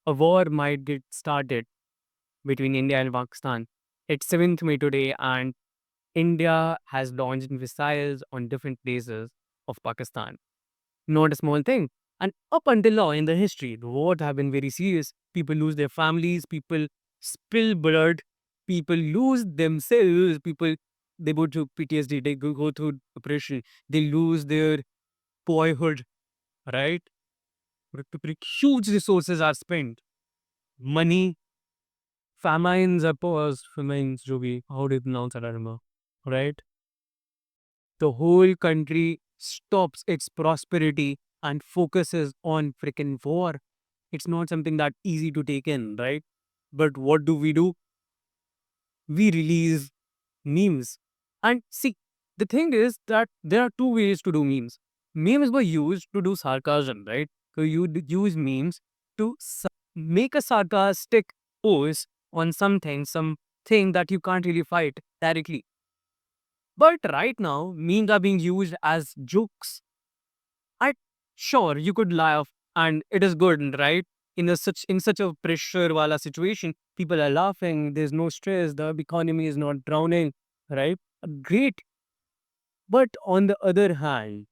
a war might get started between India and Pakistan. It's 7th May today, and India has launched missiles on different places of Pakistan. Not a small thing. And up until now in the history, the wars have been very serious. People lose their families, people spill blood, people lose themselves, people they go through PTSD, they go through depression, they lose their boyhood, right? Huge resources are spent. Money, famines, Jogi, how do you pronounce that? I don't know. Right? The whole country stops its prosperity and focuses on freaking war. It's not something that easy to take in, right? But what do? We release memes. And see, the thing is that there are two ways to do memes. Memes were used to do sarcasm, right? So you use memes to make a sarcastic post on something that you can't really fight directly. But right now, memes are being used as jokes. I sure you could laugh, and it is good, right? In such a pressure wala situation, people are laughing. There's no stress. The economy is not drowning, right? Great. But on the other hand,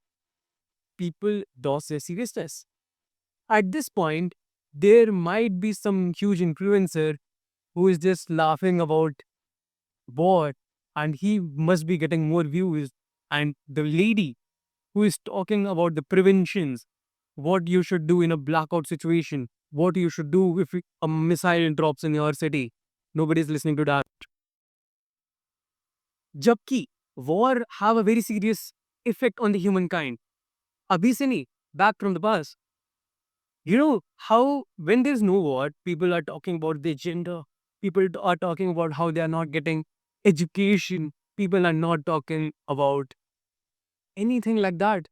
people lose their seriousness. At this point, there might be some huge influencer who is just laughing about war, and he must be getting more views. And the lady who is talking about the preventions, what you should do in a blackout situation, what you should do if a missile drops in your city. Nobody's listening to that. Jabki, war have a very serious effect on the humankind. Abhi se nahi, back from the past. You know how when there's no war, people are talking about their gender. People are talking about how they are not getting education. People are not talking about anything like that,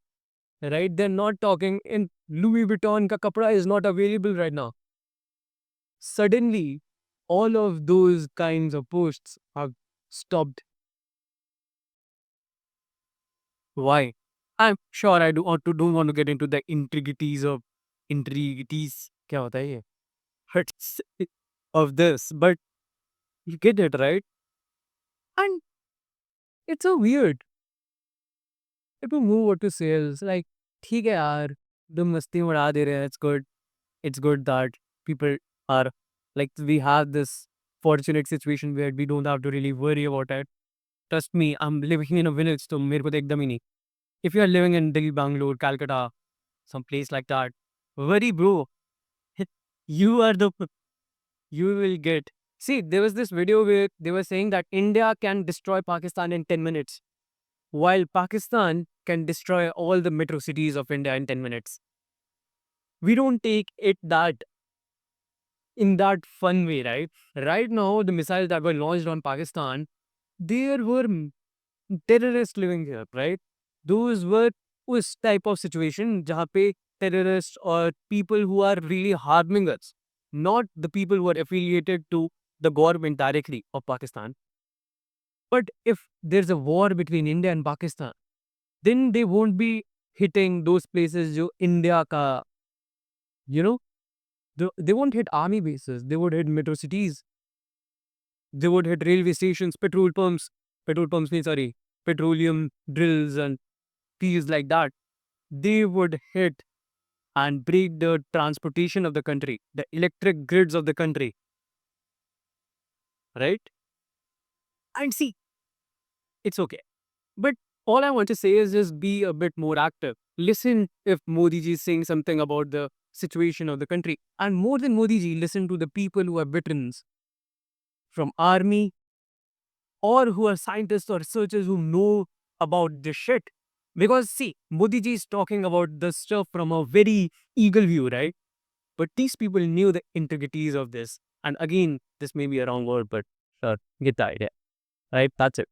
right? They're not talking in Louis Vuitton ka kapda is not available right now. Suddenly, all of those kinds of posts have stopped. Why? I'm sure I don't want to get into the intrigities. क्या होता है ये? Hurts of this, but you get it right. And it's so weird. If you move over to sales, like, ठीक है यार, तुम मस्ती में उड़ा दे रहे हैं. It's good. It's good that people are like we have this fortunate situation where we don't have to really worry about it. Trust me, I'm living in a village, so मेरे को तो एकदम ही नहीं. If you are living in Delhi, Bangalore, Calcutta, some place like that, worry, bro. You are the you will get. See, there was this video where they were saying that India can destroy Pakistan in 10 minutes, while Pakistan can destroy all the metro cities of India in 10 minutes. We don't take it that in that fun way, right? Right now, the missiles that were launched on Pakistan, there were terrorists living here, right? Those were उस type of situation जहाँ पे terrorists or people who are really harming us, not the people who are affiliated to the government directly of Pakistan. But if there's a war between India and Pakistan, then they won't be hitting those places जो India का, you know, they won't hit army bases. They would hit metro cities. They would hit railway stations, petrol pumps mean sorry, petroleum drills and things like that. They would hit and break the transportation of the country, the electric grids of the country, right? And see, it's okay. But all I want to say is just be a bit more active. Listen if Modi ji is saying something about the situation of the country. And more than Modi ji, listen to the people who are veterans from army or who are scientists or researchers who know about this shit. Because see, Modi ji is talking about the stuff from a very eagle view, right? But these people knew the intricacies of this. And again, this may be a wrong word, but sure, get the idea. Right? That's it.